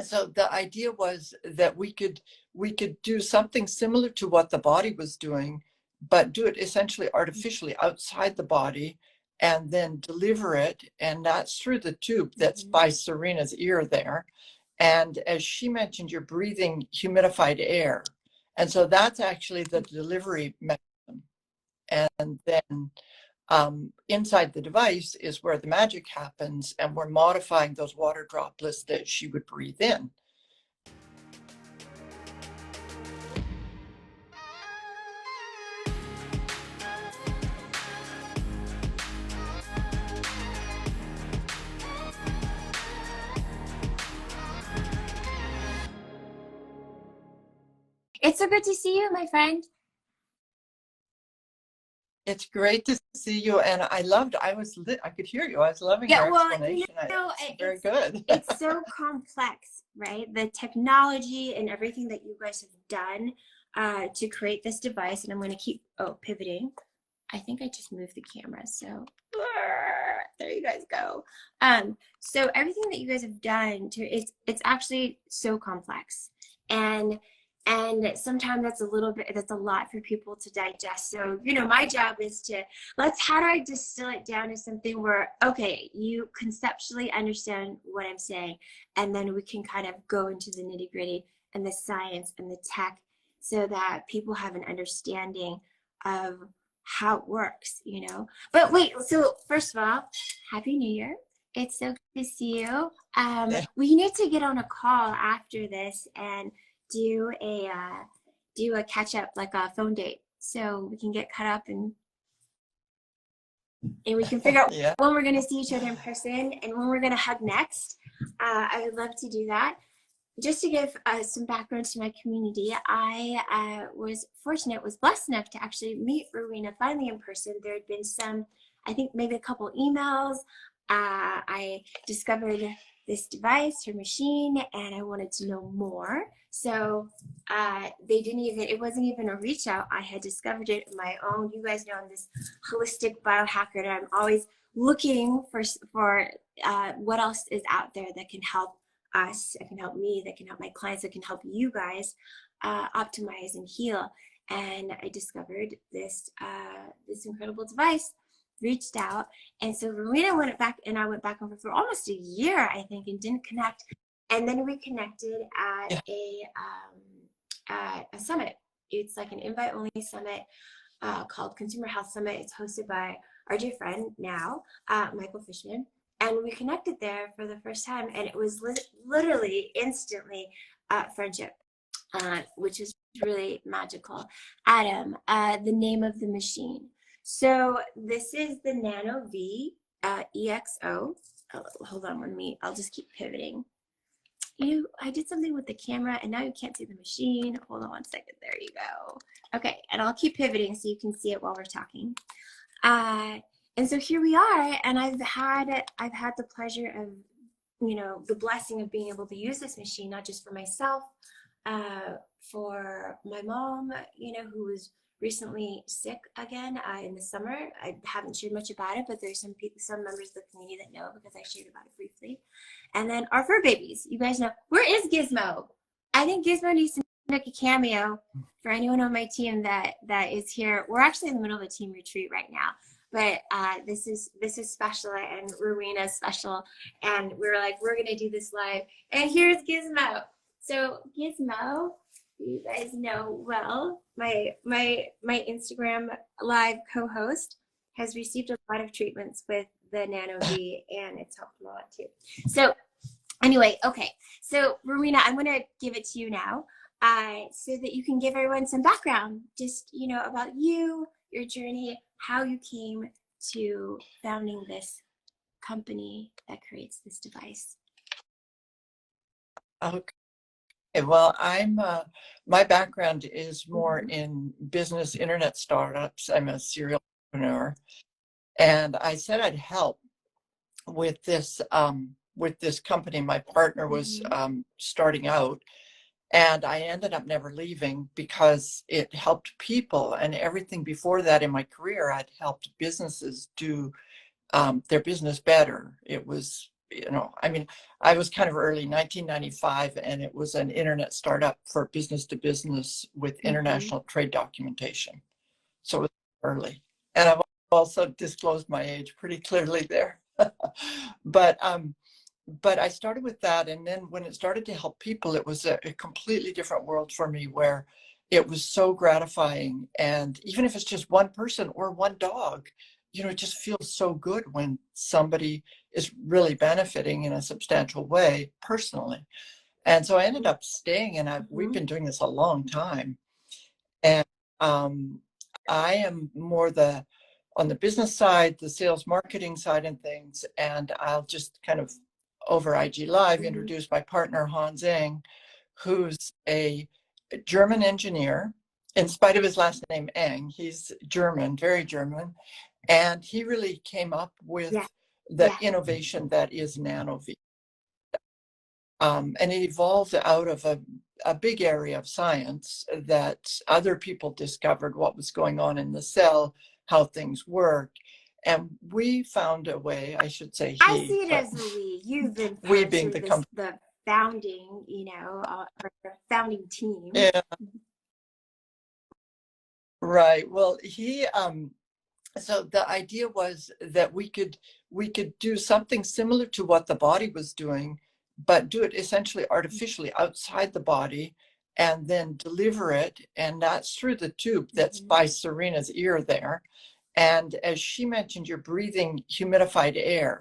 So the idea was that we could do something similar to what the body was doing, but do it essentially artificially outside the body and then deliver it. And that's through the tube that's by Serena's ear there. And as she mentioned, you're breathing humidified air. And so that's actually the delivery mechanism. And then inside the device is where the magic happens, and we're modifying those water droplets that she would breathe in. It's so good to see you, my friend. It's great to see you, and I could hear you. I was loving your explanation. It's very good. It's so complex, right? The technology and everything that you guys have done to create this device, and I'm going to keep pivoting. I think I just moved the camera, so there you guys go. So everything that you guys have done it's actually so complex, and sometimes that's a lot for people to digest. So, my job is how do I distill it down to something where, okay, you conceptually understand what I'm saying, and then we can kind of go into the nitty gritty and the science and the tech so that people have an understanding of how it works, But wait, so first of all, Happy New Year. It's so good to see you. We need to get on a call after this and do a catch up, like a phone date, so we can get caught up and we can figure out when we're going to see each other in person and when we're going to hug next. I would love to do that. Just to give some background to my community, I was blessed enough to actually meet Rowena finally in person. There had been I think maybe a couple emails. I discovered this device, her machine, and I wanted to know more. So it wasn't even a reach out. I had discovered it on my own. You guys know I'm this holistic biohacker, and I'm always looking for what else is out there that can help us, that can help me, that can help my clients, that can help you guys optimize and heal. And I discovered this incredible device, reached out, and so Rowena went back, and I went back over for almost a year, I think, and didn't connect. And then we connected at a summit. It's like an invite-only summit called Consumer Health Summit. It's hosted by our dear friend now, Michael Fishman. And we connected there for the first time, and it was literally instantly friendship, which is really magical. Adam, the name of the machine. So this is the Nano V EXO. Oh, hold on, I'll just keep pivoting. I did something with the camera, and now you can't see the machine. Hold on 1 second. There you go. Okay, and I'll keep pivoting so you can see it while we're talking. And so here we are, and I've had the pleasure of, the blessing of being able to use this machine, not just for myself, for my mom, who was recently sick again in the summer. I haven't shared much about it, but there's some members of the community that know because I shared about it briefly. And then our fur babies. You guys know, where is Gizmo? I think Gizmo needs to make a cameo for anyone on my team that is here. We're actually in the middle of a team retreat right now. But this is special, and Rowena's special, and we were like, we're gonna do this live. And here's Gizmo. So Gizmo, you guys know well, my Instagram live co-host has received a lot of treatments with the Nano V, and it's helped him a lot too. So anyway, okay. So Rowena, I'm gonna give it to you now, so that you can give everyone some background, just about you, your journey, how you came to founding this company that creates this device. Okay. Well, my background is more in business, internet startups. I'm a serial entrepreneur, and I said I'd help with this company. My partner was starting out, and I ended up never leaving because it helped people. And everything before that in my career, I'd helped businesses do their business better. It was I mean, I was kind of early, 1995, and it was an internet startup for business to business with international trade documentation. So it was early. And I've also disclosed my age pretty clearly there. but I started with that, and then when it started to help people, it was a completely different world for me, where it was so gratifying. And even if it's just one person or one dog, it just feels so good when somebody is really benefiting in a substantial way personally. And so I ended up staying, and we've been doing this a long time. And I am more on the business side, the sales marketing side and things. And I'll just kind of over IG Live introduce my partner, Hans Eng, who's a German engineer. In spite of his last name, Eng, he's German, very German. And he really came up with the innovation that is NanoV. And it evolved out of a big area of science that other people discovered what was going on in the cell, how things work. And we found a way, I should say he. I see it as a we. You've been we being the founding, our founding team. Yeah. Right. Well, so the idea was that we could do something similar to what the body was doing, but do it essentially artificially outside the body, and then deliver it. And that's through the tube that's by Serena's ear there. And as she mentioned, you're breathing humidified air.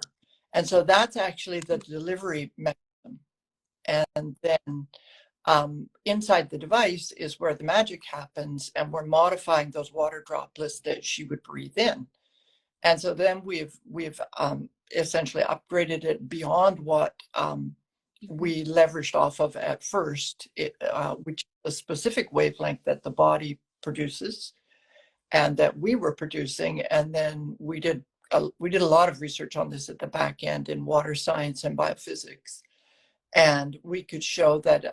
And so that's actually the delivery mechanism. And then inside the device is where the magic happens, and we're modifying those water droplets that she would breathe in. And so then we've essentially upgraded it beyond what we leveraged off of at first, which is a specific wavelength that the body produces and that we were producing. And then we did a lot of research on this at the back end in water science and biophysics. And we could show that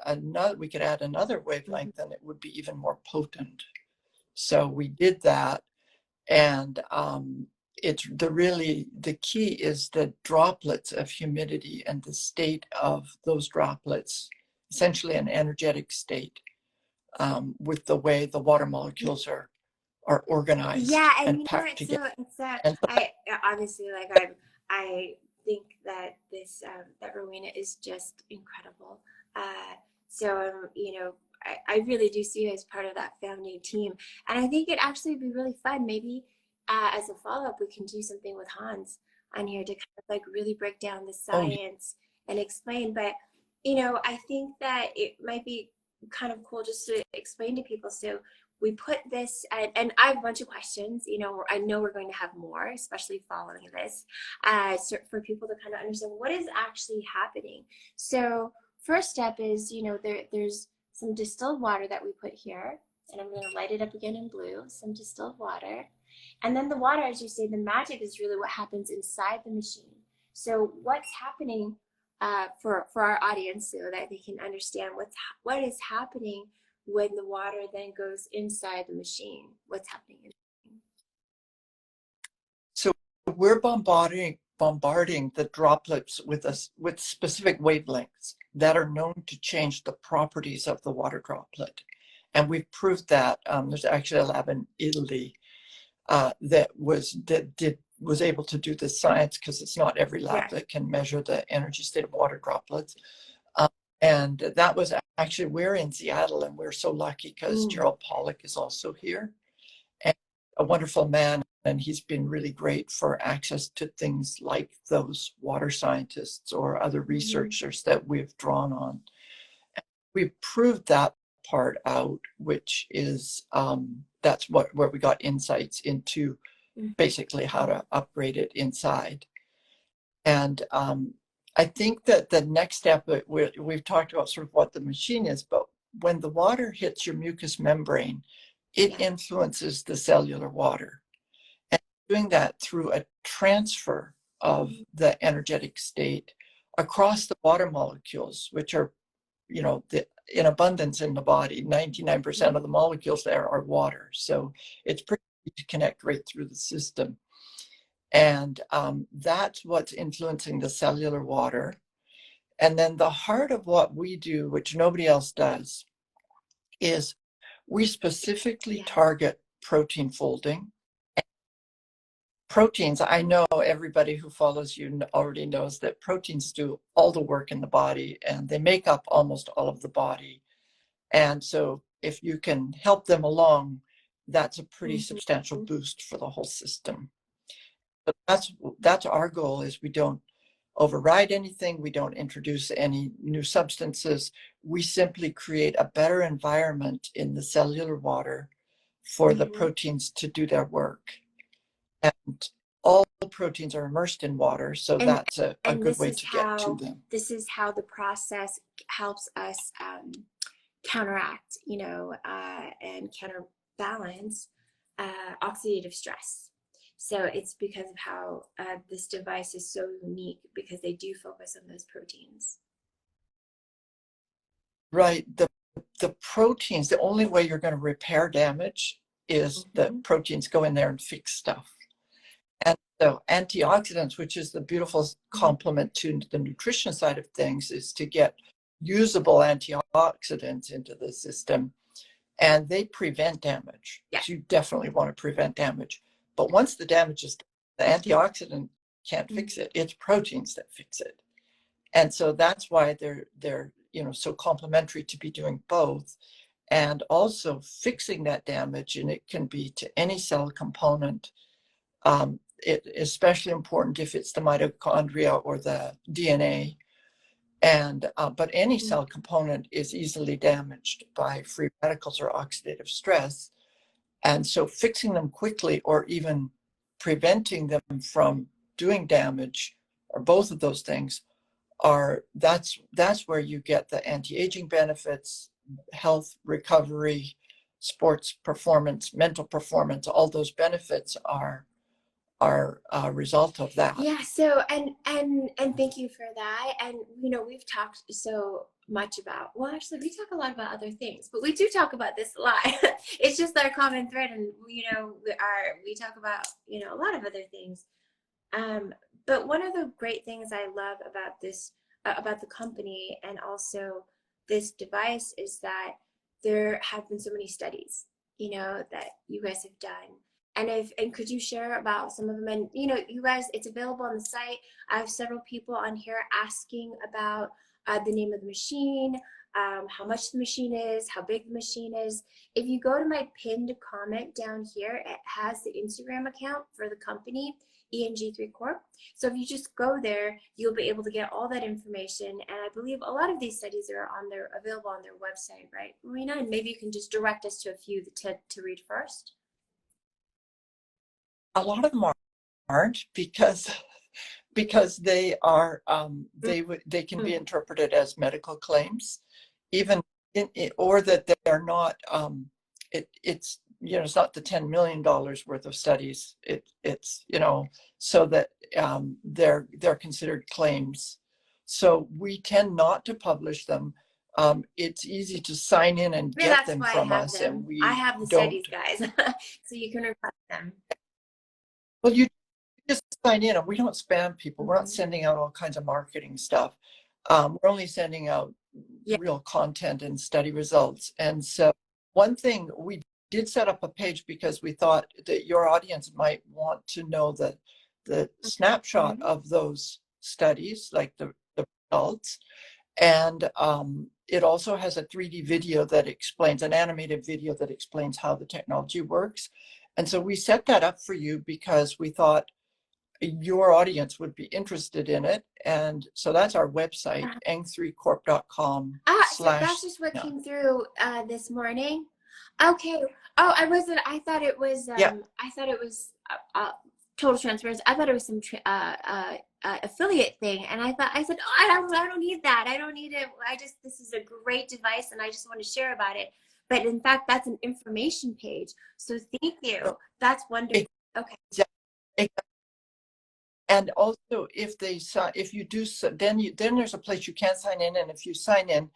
we could add another wavelength and it would be even more potent. So we did that. And the key is the droplets of humidity and the state of those droplets, essentially an energetic state, with the way the water molecules are organized. Yeah, and packed together. I obviously, I think that that Rowena is just incredible. I really do see you as part of that founding team, and I think it'd actually be really fun. Maybe as a follow-up, we can do something with Hans on here to kind of really break down the science and explain. But I think that it might be kind of cool just to explain to people. So we put this, and I have a bunch of questions. I know we're going to have more, especially following this, so for people to kind of understand what is actually happening. So first step is, there's some distilled water that we put here, and I'm going to light it up again in blue, some distilled water. And then the water, as you say, the magic is really what happens inside the machine. So what's happening for our audience, so that they can understand what is happening when the water then goes inside the machine, what's happening? So we're bombarding the droplets with specific wavelengths that are known to change the properties of the water droplet. And we've proved that. There's actually a lab in Italy that was able to do this science, because it's not every lab that can measure the energy state of water droplets. And that was actually, we're in Seattle, and we're so lucky because Gerald Pollack is also here, and a wonderful man. And he's been really great for access to things like those water scientists or other researchers that we've drawn on. We've proved that part out, which is, that's where we got insights into basically how to upgrade it inside. And I think that the next step, we've talked about sort of what the machine is, but when the water hits your mucous membrane, it influences the cellular water. And doing that through a transfer of the energetic state across the water molecules, which are, in abundance in the body. 99% of the molecules there are water. So it's pretty easy to connect right through the system. And that's what's influencing the cellular water. And then the heart of what we do, which nobody else does, is we specifically target protein folding. Proteins, I know everybody who follows you already knows that proteins do all the work in the body, and they make up almost all of the body. And so if you can help them along, that's a pretty substantial boost for the whole system. But that's our goal, is we don't override anything. We don't introduce any new substances. We simply create a better environment in the cellular water for the proteins to do their work. And all proteins are immersed in water, so that's a good way to get to them. This is how the process helps us counteract, and counterbalance oxidative stress. So it's because of how this device is so unique, because they do focus on those proteins. Right. The proteins, the only way you're going to repair damage is the proteins go in there and fix stuff. And so antioxidants, which is the beautiful complement to the nutrition side of things, is to get usable antioxidants into the system, and they prevent damage. Yeah. So you definitely want to prevent damage. But once the damage is done, the antioxidant can't fix it. It's proteins that fix it. And so that's why they're so complementary to be doing both, and also fixing that damage. And it can be to any cell component. It is especially important if it's the mitochondria or the DNA. And but any cell component is easily damaged by free radicals or oxidative stress. And so fixing them quickly, or even preventing them from doing damage, or both of those things, that's where you get the anti-aging benefits, health, recovery, sports performance, mental performance. All those benefits are a result of that. Yeah. So and thank you for that. And we've talked so much about, well, actually we talk a lot about other things, but we do talk about this a lot. It's just our common thread, and we talk about a lot of other things. But one of the great things I love about this about the company, and also this device, is that there have been so many studies that you guys have done. And could you share about some of them? And you guys, it's available on the site. I have several people on here asking about the name of the machine, how much the machine is, how big the machine is. If you go to my pinned comment down here, it has the Instagram account for the company, ENG3 Corp. So if you just go there, you'll be able to get all that information. And I believe a lot of these studies are available on their website, right, Marina? And maybe you can just direct us to a few to read first. A lot of them aren't, because they are they can be interpreted as medical claims, even or that they are not. It's it's not the $10 million worth of studies. It's so that they're considered claims. So we tend not to publish them. It's easy to sign in and get them from us, and I have the studies, guys, so you can request them. Well, you just sign in, and we don't spam people. We're not sending out all kinds of marketing stuff. We're only sending out real content and study results. And so one thing, we did set up a page because we thought that your audience might want to know the snapshot of those studies, like the results. And it also has a 3D video that explains, an animated video that explains how the technology works. And so we set that up for you because we thought your audience would be interested in it. And so that's our website, eng3corp.com. So that's just what came through this morning. Okay. Oh, I thought it was total transparency. I thought it was some affiliate thing, and I said, oh, I don't need that. I don't need it. This is a great device, and I just want to share about it. But in fact, that's an information page. So thank you. That's wonderful. Okay. And also, if you do, then there's a place you can sign in, and if you sign in,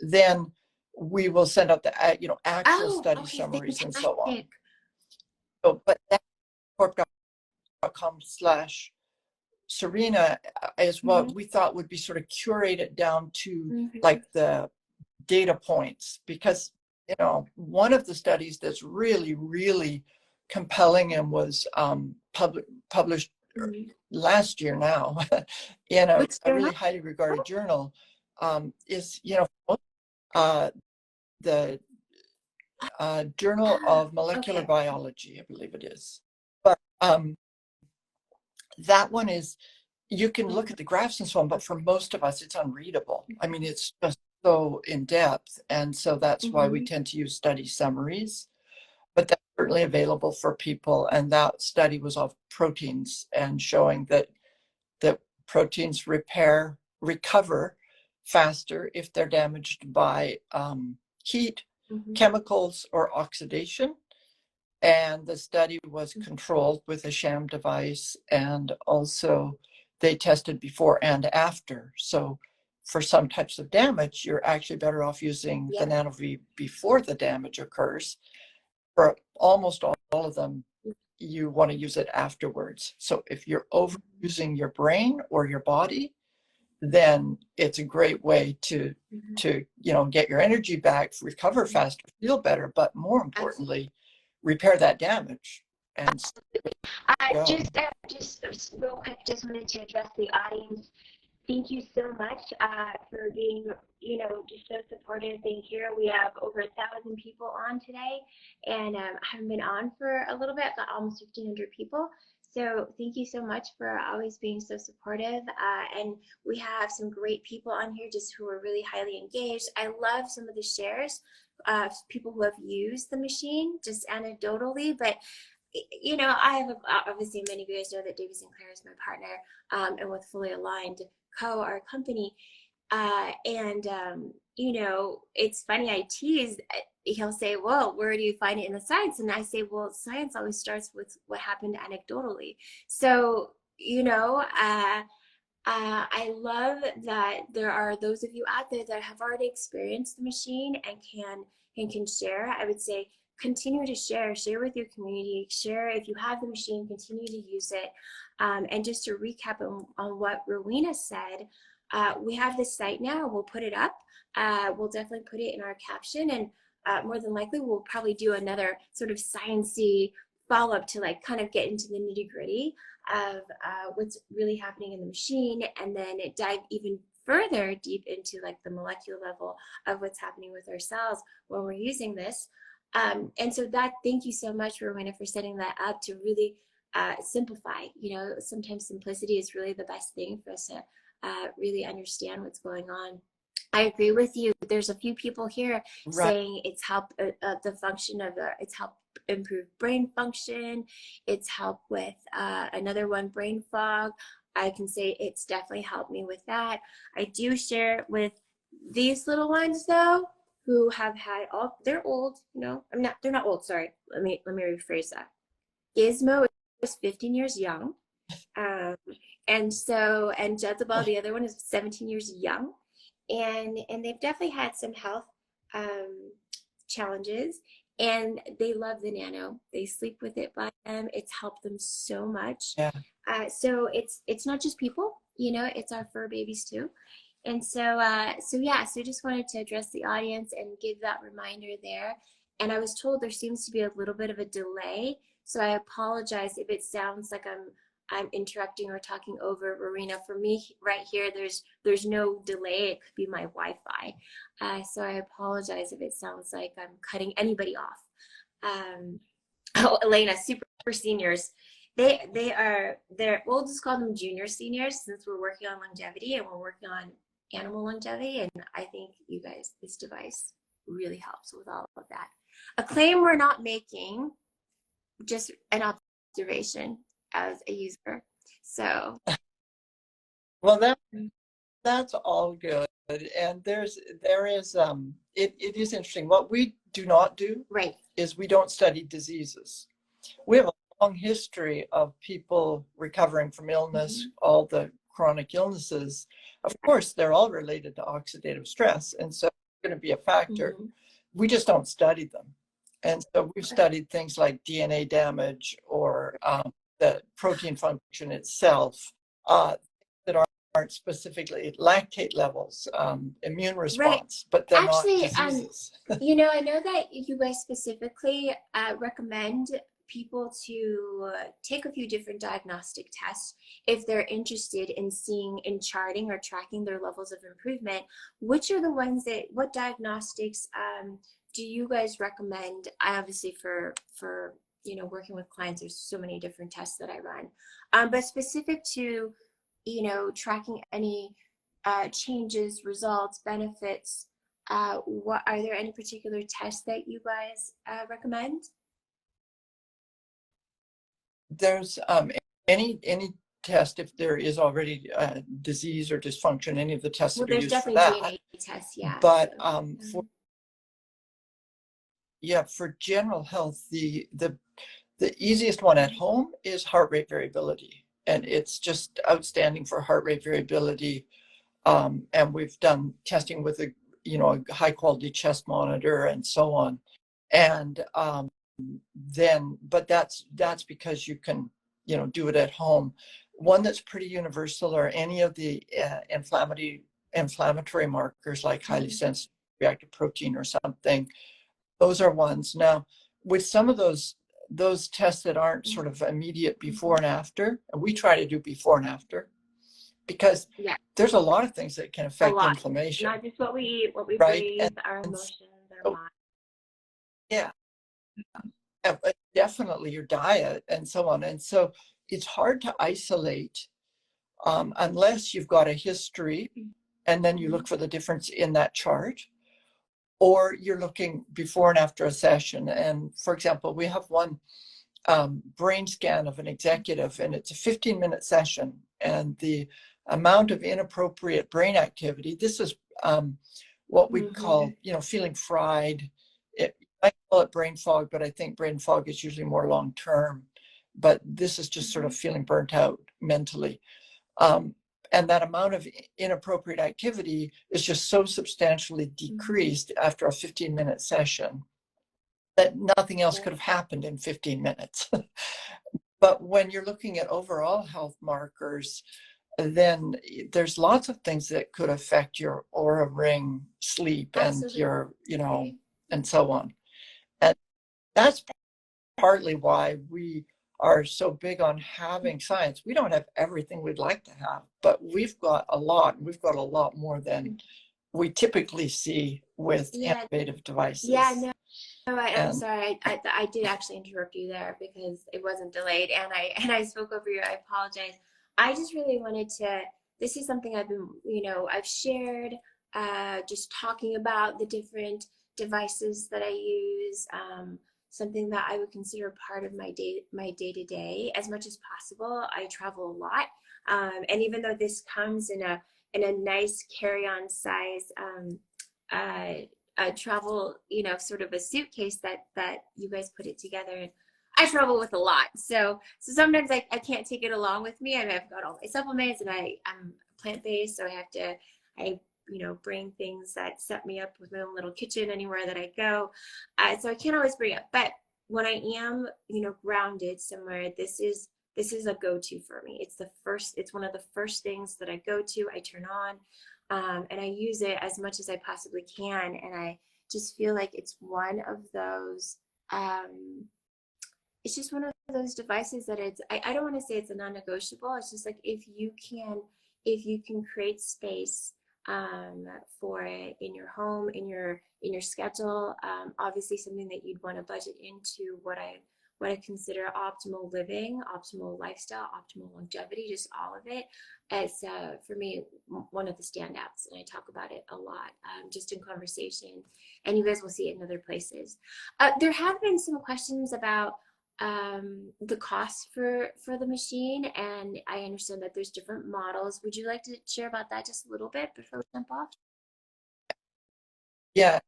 then we will send out the actual study summaries, fantastic. And so on. So, but that corp. Serena is what we thought would be sort of curated down to like the data points, because one of the studies that's really, really compelling and was published last year now in a really highly regarded journal is the Journal of Molecular Biology, I believe it is. But that one is, you can look at the graphs and so on, but for most of us, it's unreadable. I mean, it's just so in depth. And so that's why we tend to use study summaries. But that's certainly available for people. And that study was of proteins and showing that proteins recover faster if they're damaged by heat, chemicals, or oxidation. And the study was controlled with a sham device, and also they tested before and after. So for some types of damage, you're actually better off using the NanoV before the damage occurs. For almost all of them, you want to use it afterwards. So if you're overusing your brain or your body, then it's a great way to get your energy back, recover faster, feel better, but more importantly, repair that damage. And just real quick, just wanted to address the audience. Thank you so much for being, just so supportive. Thank you. We have over 1,000 people on today, and I haven't been on for a little bit, but almost 1,500 people. So thank you so much for always being so supportive. And we have some great people on here just who are really highly engaged. I love some of the shares of people who have used the machine just anecdotally, but I have obviously many of you guys know that David Sinclair is my partner, and with Fully Aligned Co, our company. It's funny, I tease, he'll say, well, where do you find it in the science? And I say, well, science always starts with what happened anecdotally. So, I love that there are those of you out there that have already experienced the machine and can share. I would say continue to share with your community, share if you have the machine, continue to use it. And just to recap on what Rowena said, we have this site now. We'll put it up. We'll definitely put it in our caption, and more than likely we'll probably do another sort of sciencey follow-up to kind of get into the nitty-gritty of what's really happening in the machine, and then dive even further deep into the molecular level of what's happening with our cells when we're using this. And so thank you so much, Rowena, for setting that up to really simplify. Sometimes simplicity is really the best thing for us to really understand what's going on. I agree with you. There's a few people here saying it's helped the function of it's helped improve brain function. It's helped with another one, brain fog. I can say it's definitely helped me with that. I do share with these little ones though, who have had they're old, they're not old, sorry. Let me rephrase that. Gizmo is 15 years young. And Jezebel, the other one, is 17 years young. And they've definitely had some health challenges, and they love the Nano. They sleep with it by them. It's helped them so much. Yeah. So it's not just people, it's our fur babies too. And so just wanted to address the audience and give that reminder there. And I was told there seems to be a little bit of a delay, so I apologize if it sounds like I'm interrupting or talking over Rowena. For me right here, there's no delay. It could be my Wi-Fi. So I apologize if it sounds like I'm cutting anybody off. Elena, super seniors. We'll just call them junior seniors, since we're working on longevity and we're working on animal longevity. And I think you guys, this device really helps with all of that. A claim we're not making, just an observation as a user. So well, that's all good. And there is it is interesting. What we do not do is we don't study diseases. We have a long history of people recovering from illness, all the chronic illnesses. Of course, they're all related to oxidative stress, and so it's going to be a factor. We just don't study them. And so we've studied things like DNA damage or the protein function itself, that aren't specifically lactate levels, immune response, but they're not Actually, diseases. I know that you guys specifically recommend people to take a few different diagnostic tests if they're interested in seeing in charting or tracking their levels of improvement. Which are the ones what diagnostics do you guys recommend? Obviously for working with clients, there's so many different tests that I run, but specific to tracking any changes, results, benefits. What are there any particular tests that you guys recommend? There's any test, if there is already disease or dysfunction, any of the tests Well, that are there's used for definitely that. DNA tests, yeah. But So, for general health, the easiest one at home is heart rate variability, and it's just outstanding for heart rate variability. And we've done testing with a high quality chest monitor and so on. And but that's because you can do it at home. One that's pretty universal are any of the inflammatory markers like highly sensitive reactive protein or something. Those are ones. Now, with some of those tests that aren't sort of immediate before and after, and we try to do before and after, because yeah, there's a lot of things that can a affect lot. inflammation. Not just what we eat, what we Right? breathe, our emotions, our mind. Yeah, definitely your diet and so on. And so it's hard to isolate unless you've got a history, and then you look for the difference in that chart, or you're looking before and after a session. And for example, we have one brain scan of an executive, and it's a 15-minute session, and the amount of inappropriate brain activity, this is what we call feeling fried. I call it brain fog, but I think brain fog is usually more long term, but this is just sort of feeling burnt out mentally. And that amount of inappropriate activity is just so substantially decreased after a 15-minute session that nothing else could have happened in 15 minutes. But when you're looking at overall health markers, then there's lots of things that could affect your aura ring, sleep, and your, and so on. And that's partly why we are so big on having science. We don't have everything we'd like to have, but we've got a lot. We've got a lot more than we typically see with innovative devices. Yeah, no, I'm sorry. I did actually interrupt you there because it wasn't delayed, and I spoke over you. I apologize. I just really wanted to. This is something I've been, I've shared, just talking about the different devices that I use. Something that I would consider part of my day to day as much as possible. I travel a lot, and even though this comes in a nice carry-on size travel, sort of a suitcase that you guys put it together. And I travel with a lot, so sometimes I can't take it along with me. I mean, I've got all my supplements, and I'm plant-based, so I bring things that set me up with my own little kitchen anywhere that I go. So I can't always bring it, but when I am, grounded somewhere, this is a go-to for me. It's one of the first things that I go to, I turn on, and I use it as much as I possibly can. And I just feel like it's one of those, it's just one of those devices that I don't want to say it's a non-negotiable. It's just like, if you can create space for it in your home, in your schedule, obviously something that you'd want to budget into what I consider optimal living, optimal lifestyle, optimal longevity, just all of it. It's for me one of the standouts, and I talk about it a lot, just in conversation, and you guys will see it in other places. There have been some questions about the cost for the machine, and I understand that there's different models. Would you like to share about that just a little bit before we jump off? Yeah,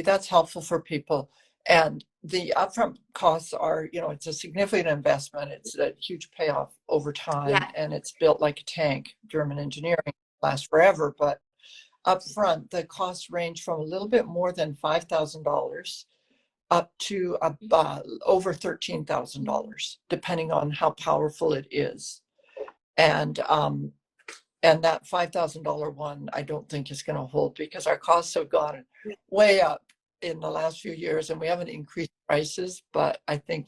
that's helpful for people. And the upfront costs are, it's a significant investment. It's a huge payoff over time, and it's built like a tank. German engineering lasts forever, but upfront, the costs range from a little bit more than $5,000 up to over $13,000, depending on how powerful it is. And that $5,000 one, I don't think is going to hold because our costs have gone way up in the last few years, and we haven't increased prices. But I think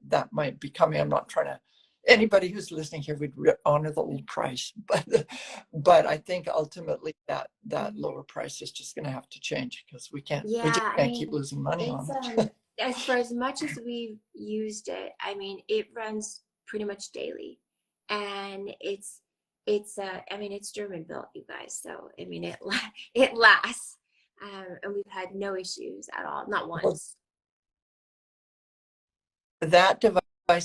that might be coming. I'm not trying to. Anybody who's listening here would honor the old price, but I think ultimately that lower price is just going to have to change because we just Yeah, I can't keep mean, losing money on it. as for as much as we've used it, I mean, it runs pretty much daily, and I mean, it's German built, you guys. So I mean, it lasts, and we've had no issues at all, not once. That device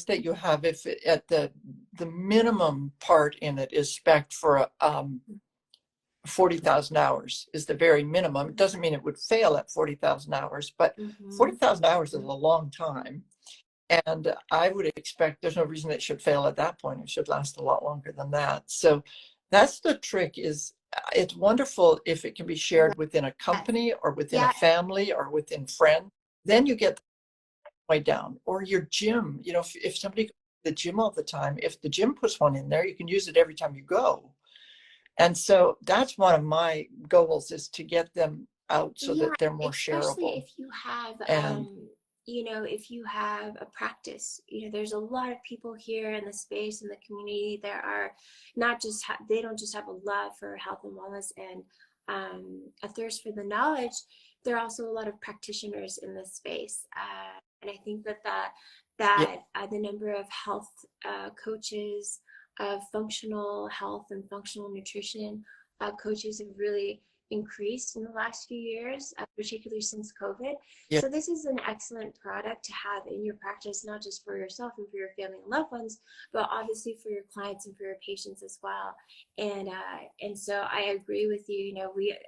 that you have, if it, at the minimum part in it is spec'd for 40,000 hours is the very minimum. It doesn't mean it would fail at 40,000 hours, but 40,000 hours is a long time. And I would expect there's no reason it should fail at that point. It should last a lot longer than that. So that's the trick. Is it's wonderful if it can be shared within a company or within a family or within friends. Then you get way down. Or your gym, if somebody goes to the gym all the time, if the gym puts one in there, you can use it every time you go. And so that's one of my goals, is to get them out so that they're more shareable. Especially if you have if you have a practice, there's a lot of people here in the space, in the community. There are they don't just have a love for health and wellness and a thirst for the knowledge. There are also a lot of practitioners in this space, and I think that the number of health coaches, of functional health and functional nutrition coaches have really increased in the last few years, particularly since COVID. Yeah. So this is an excellent product to have in your practice, not just for yourself and for your family and loved ones, but obviously for your clients and for your patients as well. And so I agree with you.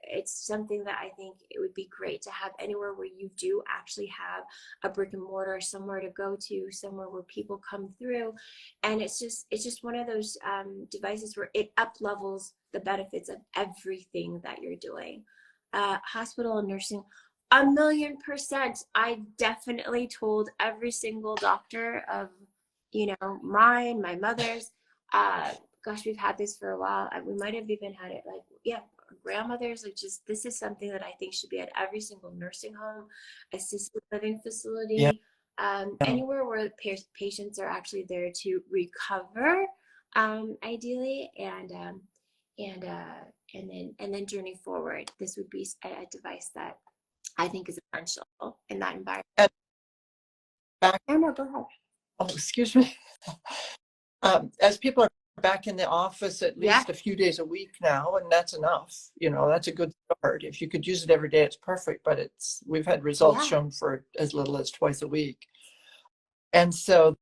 It's something that I think it would be great to have anywhere where you do actually have a brick and mortar, somewhere to go to, somewhere where people come through. And it's just one of those devices where it up levels the benefits of everything that you're doing. Hospital and nursing, 1,000,000%. I definitely told every single doctor of, mine, my mother's, gosh, we've had this for a while. We might have even had it grandmothers. This is something that I think should be at every single nursing home, assisted living facility, anywhere where patients are actually there to recover, ideally, and then journey forward. This would be a device that I think is essential in that environment. No, go ahead. Oh, excuse me. As people are back in the office at least a few days a week now, and that's enough. That's a good start. If you could use it every day, it's perfect. But we've had results shown for as little as twice a week. And so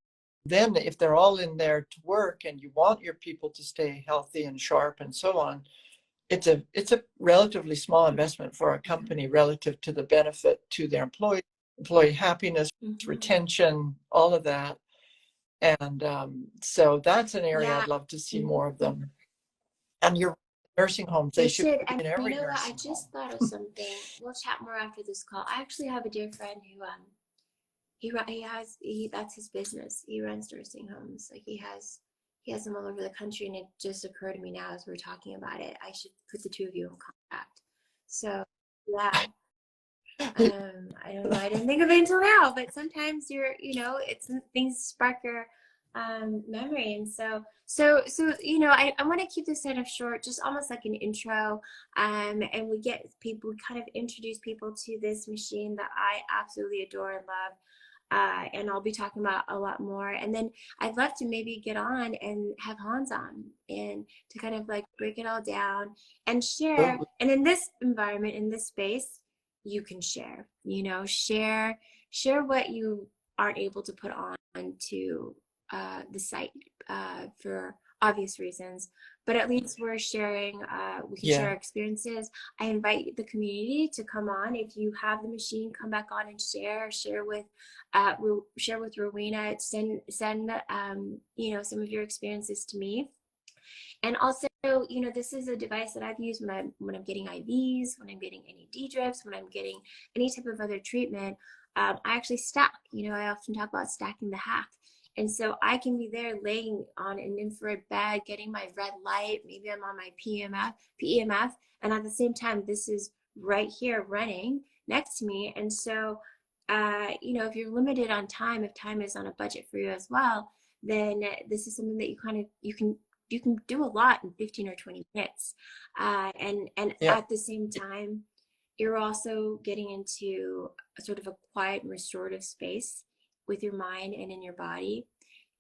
then if they're all in there to work and you want your people to stay healthy and sharp and so on, it's a relatively small investment for a company relative to the benefit to their employee happiness, retention, all of that. And so that's an area I'd love to see more of them. And your nursing homes, they should be in every nursing home. I just thought of something. We'll chat more after this call. I actually have a dear friend who that's his business. He runs nursing homes. Like he has them all over the country, and it just occurred to me now as we're talking about it, I should put the two of you in contact. So I don't know. I didn't think of it until now, but sometimes it's things spark your memory. And so I want to keep this kind of short, just almost like an intro, and we kind of introduce people to this machine that I absolutely adore and love. And I'll be talking about a lot more. And then I'd love to maybe get on and have Hans on and to kind of like break it all down and share. And in this environment, in this space, you can share, share what you aren't able to put on to the site for obvious reasons, but at least we're sharing, we can share experiences. I invite the community to come on. If you have the machine, come back on and share with Rowena, send some of your experiences to me. And also, this is a device that I've used when I'm getting IVs, when I'm getting NAD drips, when I'm getting any type of other treatment. I actually stack. I often talk about stacking the hack. And so I can be there laying on an infrared bed, getting my red light. Maybe I'm on my PEMF, and at the same time, this is right here running next to me. And so, if you're limited on time, if time is on a budget for you as well, then this is something that you can do a lot in 15 or 20 minutes. And Yeah. at the same time, you're also getting into a sort of a quiet and restorative space with your mind and in your body.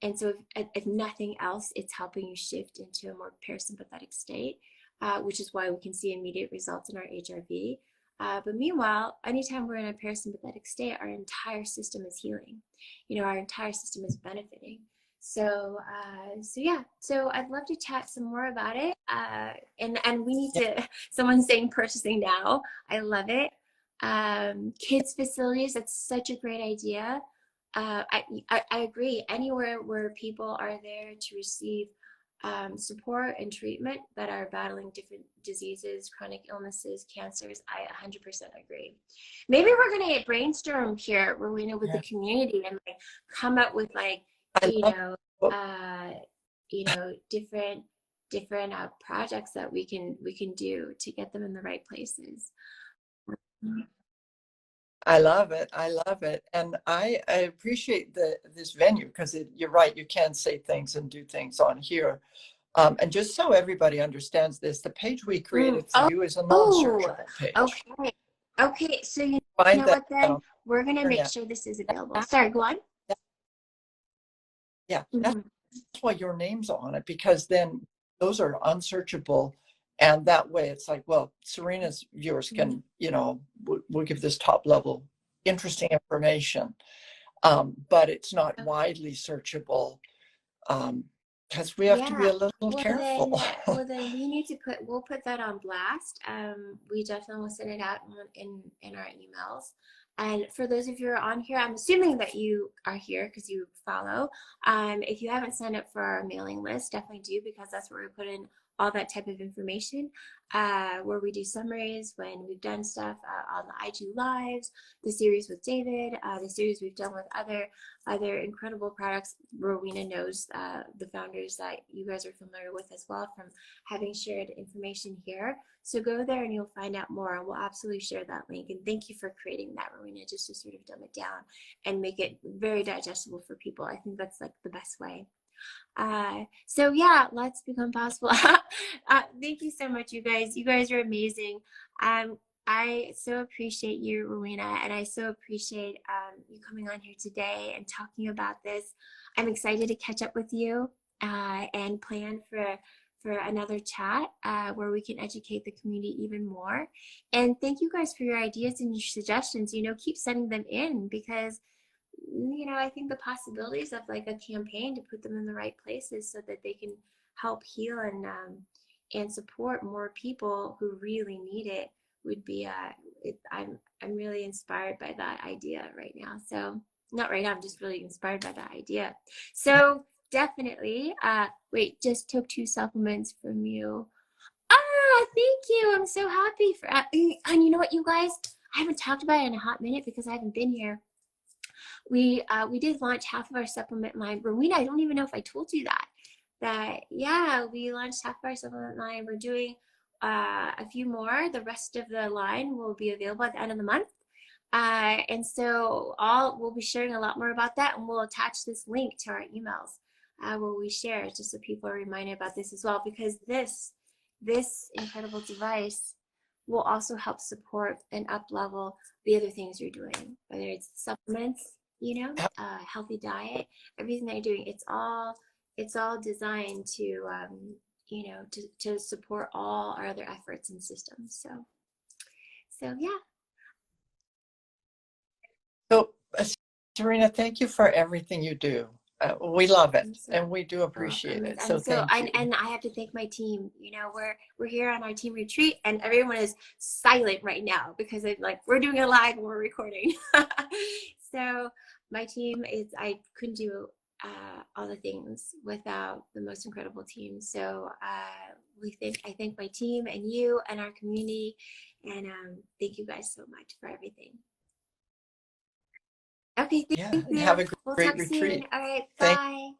And so, if nothing else, it's helping you shift into a more parasympathetic state, which is why we can see immediate results in our HRV. But meanwhile, anytime we're in a parasympathetic state, our entire system is healing. Our entire system is benefiting. So yeah. So I'd love to chat some more about it. And we need to. Someone's saying purchasing now. I love it. Kids facilities. That's such a great idea. I agree. Anywhere where people are there to receive support and treatment that are battling different diseases, chronic illnesses, cancers, I 100% agree. Maybe we're going to brainstorm here, Rowena, with the community and like come up with like, different projects that we can do to get them in the right places. I love it. I love it. And I appreciate this venue because you're right. You can say things and do things on here. And just so everybody understands this, the page we created for you is a non-searchable page. Okay. So you Find know that, what then? We're going to make sure this is available. Sorry, go on. Yeah, that's why your name's on it, because then those are unsearchable. And that way it's like, well, Serena's viewers can, we'll give this top level interesting information. But it's not widely searchable because we have to be a little careful. Then we'll put that on blast. We definitely will send it out in our emails. And for those of you who are on here, I'm assuming that you are here because you follow. If you haven't signed up for our mailing list, definitely do, because that's where we put in all that type of information, where we do summaries when we've done stuff on the IG Lives, the series with David, the series we've done with other incredible products. Rowena knows the founders that you guys are familiar with as well from having shared information here. So go there and you'll find out more, and we'll absolutely share that link. And thank you for creating that, Rowena, just to sort of dumb it down and make it very digestible for people. I think that's like the best way. So yeah, let's become possible. Thank you so much, you guys. You guys are amazing. I so appreciate you, Rowena, and I so appreciate you coming on here today and talking about this. I'm excited to catch up with you and plan for another chat where we can educate the community even more. And thank you guys for your ideas and your suggestions. Keep sending them in, because I think the possibilities of like a campaign to put them in the right places so that they can help heal and support more people who really need it would be I'm really inspired by that idea right now. So not right now, I'm just really inspired by that idea. So definitely wait, just took 2 supplements from you. Thank you. I'm so happy for and you know what, you guys, I haven't talked about it in a hot minute because I haven't been here. We did launch half of our supplement line. Rowena, I don't even know if I told you that yeah, we launched half of our supplement line. We're doing a few more. The rest of the line will be available at the end of the month. And so we'll be sharing a lot more about that, and we'll attach this link to our emails where we share, just so people are reminded about this as well, because this incredible device will also help support and up level the other things you're doing, whether it's supplements, healthy diet, everything that you're doing. It's all designed to to support all our other efforts and systems. So yeah. So, Serena, thank you for everything you do. We love it, and we do appreciate it. So thank you. And I have to thank my team. We're here on our team retreat, and everyone is silent right now because we're doing it live and we're recording. So my team I couldn't do all the things without the most incredible team. So I thank my team and you and our community, and thank you guys so much for everything. Okay, Yeah, thank and you. have a We'll great talk soon. retreat. All right, Thank bye.